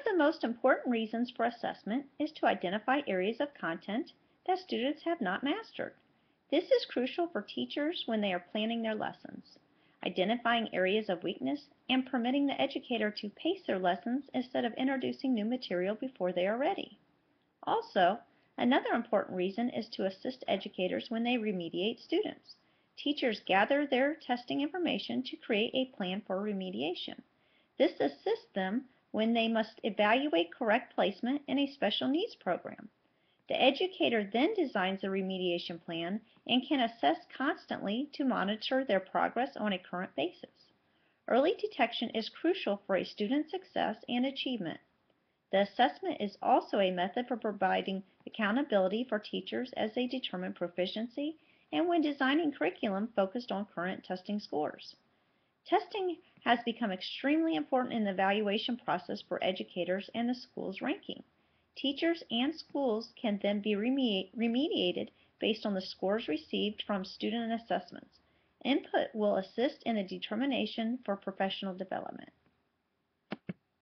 of the most important reasons for assessment is to identify areas of content that students have not mastered. This is crucial for teachers when they are planning their lessons, identifying areas of weakness and permitting the educator to pace their lessons instead of introducing new material before they are ready. Also, another important reason is to assist educators when they remediate students. Teachers gather their testing information to create a plan for remediation. This assists them when they must evaluate correct placement in a special needs program. The educator then designs the remediation plan and can assess constantly to monitor their progress on a current basis. Early detection is crucial for a student's success and achievement. The assessment is also a method for providing accountability for teachers as they determine proficiency and when designing curriculum focused on current testing scores. Testing has become extremely important in the evaluation process for educators and the school's ranking. Teachers and schools can then be remediated based on the scores received from student assessments. Input will assist in the determination for professional development.